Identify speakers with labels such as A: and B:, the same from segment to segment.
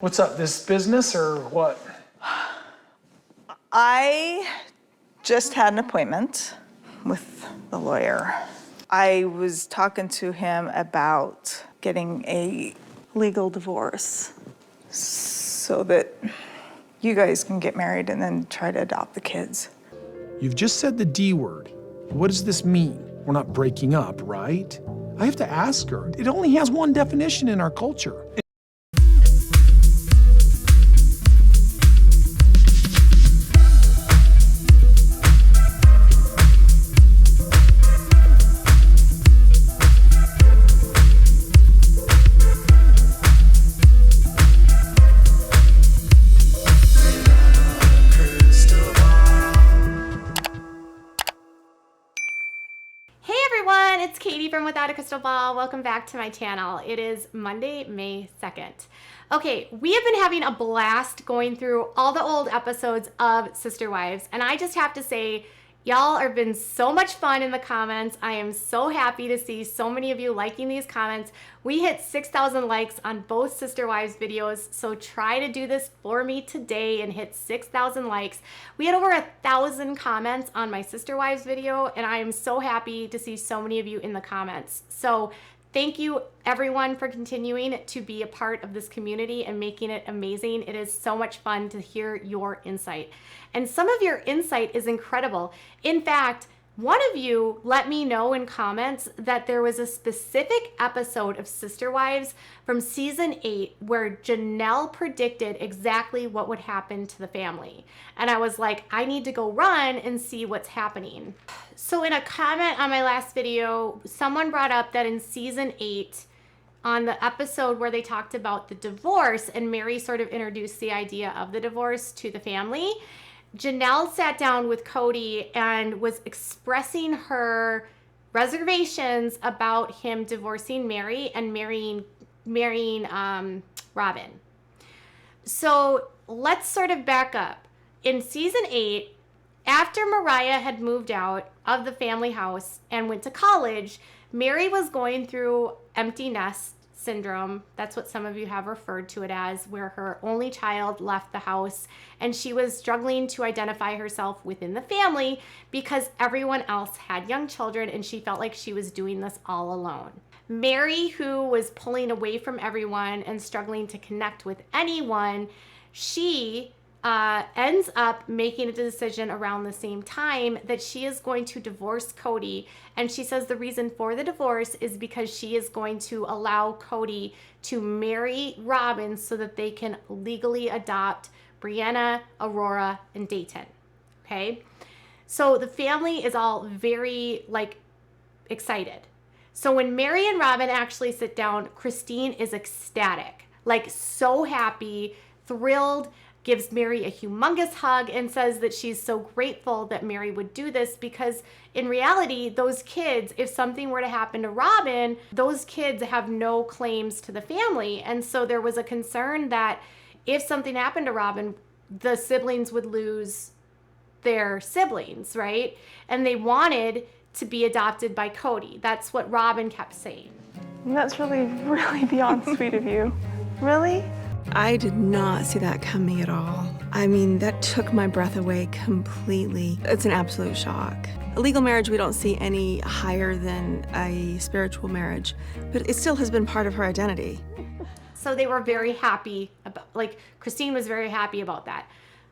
A: What's up, this business or what?
B: I just had an appointment with the lawyer. I was talking to him about getting a legal divorce so that you guys can get married and then try to adopt the kids.
A: You've just said the D word. What does this mean? We're not breaking up, right? I have to ask her. It only has one definition in our culture.
C: It's Katie from Without a Crystal Ball. Welcome back to my channel. It is Monday, May 2nd. Okay, we have been having a blast going through all the old episodes of Sister Wives, and I just have to say, y'all have been so much fun in the comments. I am so happy to see so many of you liking these comments. We hit 6,000 likes on both Sister Wives videos, so try to do this for me today and hit 6,000 likes. We had over 1,000 comments on my Sister Wives video, and I am so happy to see so many of you in the comments. So thank you everyone for continuing to be a part of this community and making it amazing. It is so much fun to hear your insight. And some of your insight is incredible. In fact, one of you let me know in comments that there was a specific episode of Sister Wives from season 8 where Janelle predicted exactly what would happen to the family. And I was like, I need to go run and see what's happening. So in a comment on my last video, someone brought up that in season 8, on the episode where they talked about the divorce and Mary sort of introduced the idea of the divorce to the family, Janelle sat down with Kody and was expressing her reservations about him divorcing Mary and marrying Robin. So let's sort of back up. In season 8, after Mariah had moved out of the family house and went to college, Mary was going through empty nest syndrome. That's what some of you have referred to it as, where her only child left the house and she was struggling to identify herself within the family because everyone else had young children and she felt like she was doing this all alone. Mary, who was pulling away from everyone and struggling to connect with anyone, she ends up making a decision around the same time that she is going to divorce Kody. And she says the reason for the divorce is because she is going to allow Kody to marry Robin so that they can legally adopt Brianna, Aurora, and Dayton. Okay? So the family is all very, excited. So when Mary and Robin actually sit down, Christine is ecstatic, so happy, thrilled, gives Mary a humongous hug and says that she's so grateful that Mary would do this because in reality, those kids, if something were to happen to Robin, those kids have no claims to the family. And so there was a concern that if something happened to Robin, the siblings would lose their siblings, right? And they wanted to be adopted by Kody. That's what Robin kept saying.
D: That's really, really beyond sweet of you. Really?
E: I did not see that coming at all. I mean, that took my breath away completely. It's an absolute shock. A legal marriage we don't see any higher than a spiritual marriage, but it still has been part of her identity.
C: So they were very happy about, Christine was very happy about that.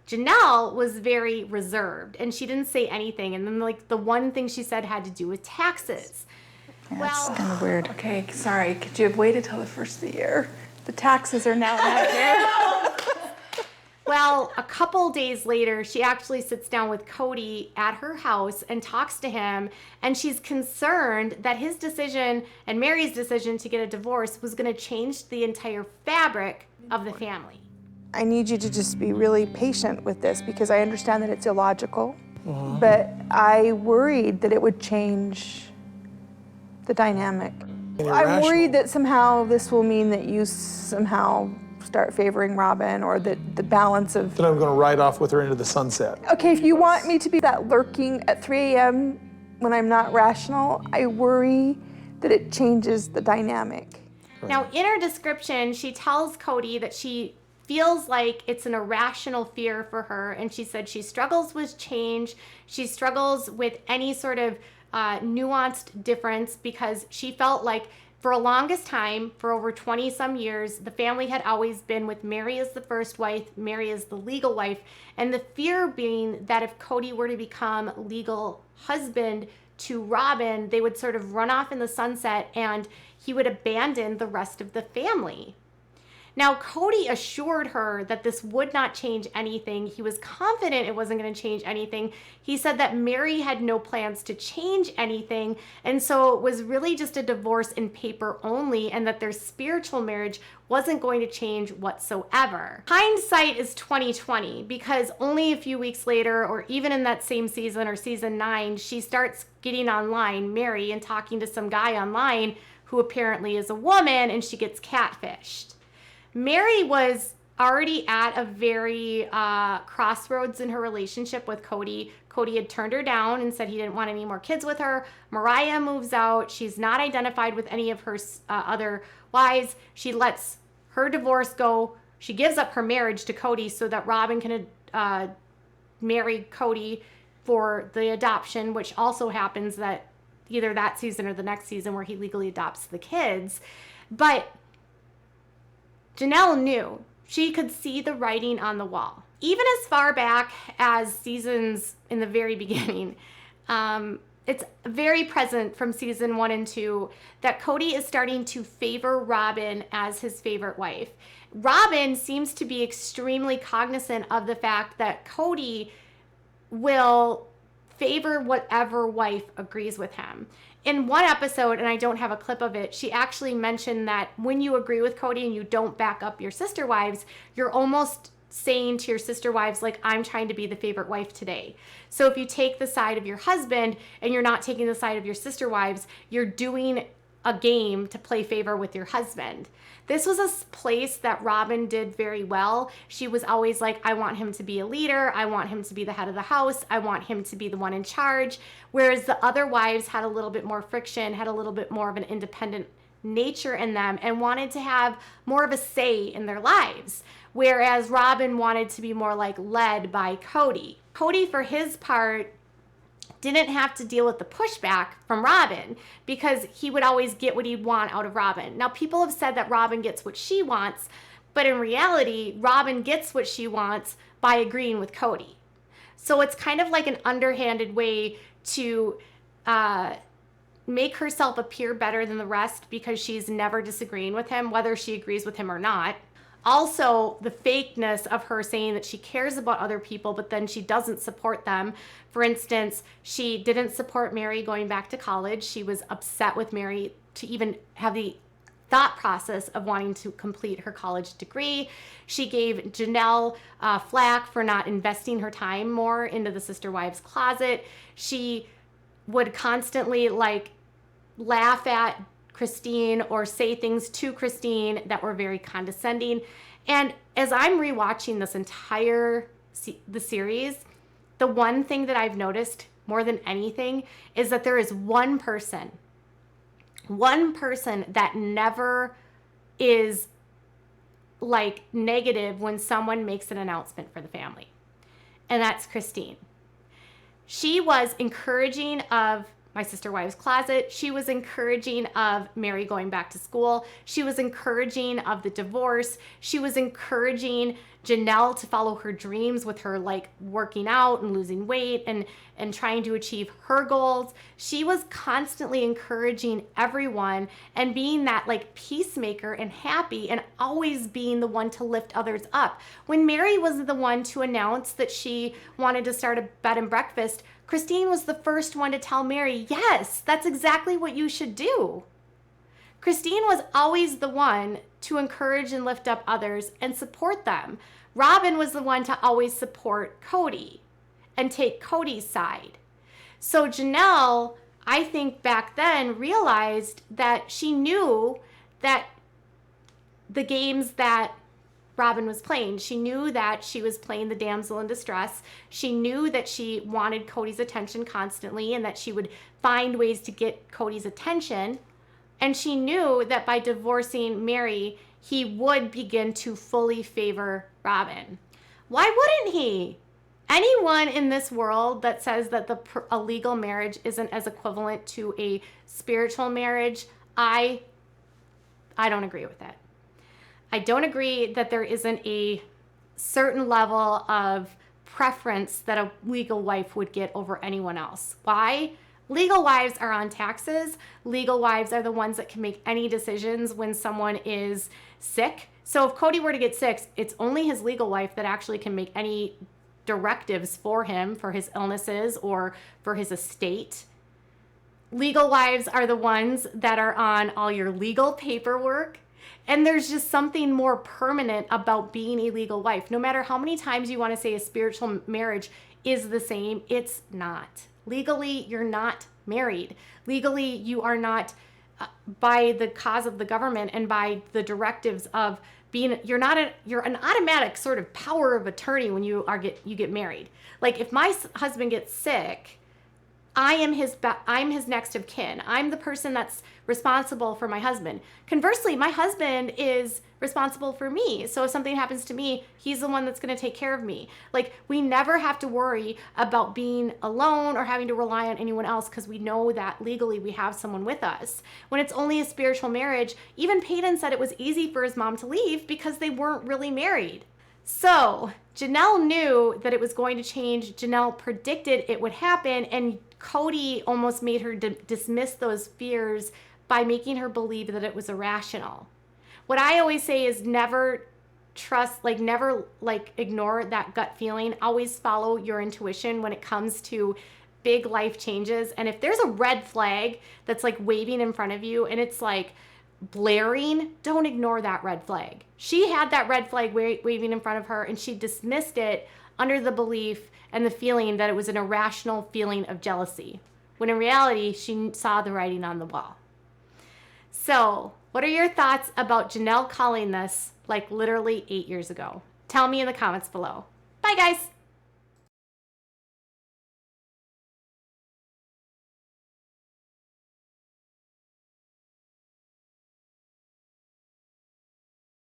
C: Janelle was very reserved and she didn't say anything. And then the one thing she said had to do with taxes.
B: Yeah, well, it's kind of weird.
D: Okay, sorry, could you have waited till the first of the year? The taxes are now out here.
C: Well, a couple days later, she actually sits down with Kody at her house and talks to him, and she's concerned that his decision and Mary's decision to get a divorce was going to change the entire fabric of the family.
F: I need you to just be really patient with this because I understand that it's illogical, but I worried that it would change the dynamic. I'm worried that somehow this will mean that you somehow start favoring Robin or that the balance of...
A: Then I'm going to ride off with her into the sunset.
F: Okay, if you want me to be that lurking at 3 a.m. when I'm not rational, I worry that it changes the dynamic.
C: Now, in her description, she tells Kody that she feels like it's an irrational fear for her. And she said she struggles with change. She struggles with any sort of nuanced difference because she felt like for a longest time, for over 20 some years, the family had always been with Mary as the first wife, Mary as the legal wife. And the fear being that if Kody were to become legal husband to Robin, they would sort of run off in the sunset and he would abandon the rest of the family. Now, Kody assured her that this would not change anything. He was confident it wasn't going to change anything. He said that Mary had no plans to change anything, and so it was really just a divorce in paper only, and that their spiritual marriage wasn't going to change whatsoever. Hindsight is 2020 because only a few weeks later, or even in that same season or season 9, she starts getting online, Mary, and talking to some guy online who apparently is a woman, and she gets catfished. Mary was already at a very crossroads in her relationship with Kody. Kody had turned her down and said he didn't want any more kids with her. Mariah moves out. She's not identified with any of her other wives. She lets her divorce go. She gives up her marriage to Kody so that Robin can marry Kody for the adoption, which also happens that either that season or the next season where he legally adopts the kids. But Janelle knew. She could see the writing on the wall. Even as far back as seasons in the very beginning, it's very present from season 1 and 2 that Kody is starting to favor Robin as his favorite wife. Robin seems to be extremely cognizant of the fact that Kody will favor whatever wife agrees with him. In one episode, and I don't have a clip of it, she actually mentioned that when you agree with Kody and you don't back up your sister wives, you're almost saying to your sister wives, like, I'm trying to be the favorite wife today. So if you take the side of your husband and you're not taking the side of your sister wives, you're doing a game to play favor with your husband. This was a place that Robin did very well. She was always like, I want him to be a leader. I want him to be the head of the house. I want him to be the one in charge. Whereas the other wives had a little bit more friction, had a little bit more of an independent nature in them and wanted to have more of a say in their lives. Whereas Robin wanted to be more like led by Kody. Kody, for his part, didn't have to deal with the pushback from Robin because he would always get what he'd want out of Robin. Now, people have said that Robin gets what she wants, but in reality, Robin gets what she wants by agreeing with Kody. So it's kind of like an underhanded way to make herself appear better than the rest because she's never disagreeing with him, whether she agrees with him or not. Also, the fakeness of her saying that she cares about other people, but then she doesn't support them. For instance, she didn't support Mary going back to college. She was upset with Mary to even have the thought process of wanting to complete her college degree. She gave Janelle flack for not investing her time more into the Sister Wives closet. She would constantly laugh at Christine or say things to Christine that were very condescending. And as I'm rewatching this entire the series, the one thing that I've noticed more than anything is that there is one person that never is negative when someone makes an announcement for the family. And that's Christine. She was encouraging of My Sister Wives Closet. She was encouraging of Mary going back to school. She was encouraging of the divorce. She was encouraging Janelle to follow her dreams with her working out and losing weight and trying to achieve her goals. She was constantly encouraging everyone and being that peacemaker and happy and always being the one to lift others up. When Mary was the one to announce that she wanted to start a bed and breakfast, Christine was the first one to tell Mary, yes, that's exactly what you should do. Christine was always the one to encourage and lift up others and support them. Robin was the one to always support Kody and take Kody's side. So Janelle, I think back then, realized that she knew that the games that Robin was playing. She knew that she was playing the damsel in distress. She knew that she wanted Kody's attention constantly and that she would find ways to get Kody's attention. And she knew that by divorcing Mary, he would begin to fully favor Robin. Why wouldn't he? Anyone in this world that says that a legal marriage isn't as equivalent to a spiritual marriage, I don't agree with that. I don't agree that there isn't a certain level of preference that a legal wife would get over anyone else. Why? Legal wives are on taxes. Legal wives are the ones that can make any decisions when someone is sick. So if Kody were to get sick, it's only his legal wife that actually can make any directives for him for his illnesses or for his estate. Legal wives are the ones that are on all your legal paperwork. And there's just something more permanent about being a legal wife. No matter how many times you want to say a spiritual marriage is the same, it's not. Legally, you're not married. Legally, you are not, by the cause of the government and by the directives of being, you're an automatic sort of power of attorney when you get married. Like if my husband gets sick, I'm his next of kin. I'm the person that's responsible for my husband. Conversely, my husband is responsible for me. So if something happens to me, he's the one that's going to take care of me. Like we never have to worry about being alone or having to rely on anyone else because we know that legally we have someone with us. When it's only a spiritual marriage, even Peyton said it was easy for his mom to leave because they weren't really married. So Janelle knew that it was going to change. Janelle predicted it would happen, and Kody almost made her dismiss those fears by making her believe that it was irrational. What I always say is never ignore that gut feeling. Always follow your intuition when it comes to big life changes. And if there's a red flag that's like waving in front of you and it's like blaring, don't ignore that red flag. She had that red flag waving in front of her and she dismissed it under the belief and the feeling that it was an irrational feeling of jealousy, when in reality, she saw the writing on the wall. So, what are your thoughts about Janelle calling this like literally 8 years ago? Tell me in the comments below. Bye, guys.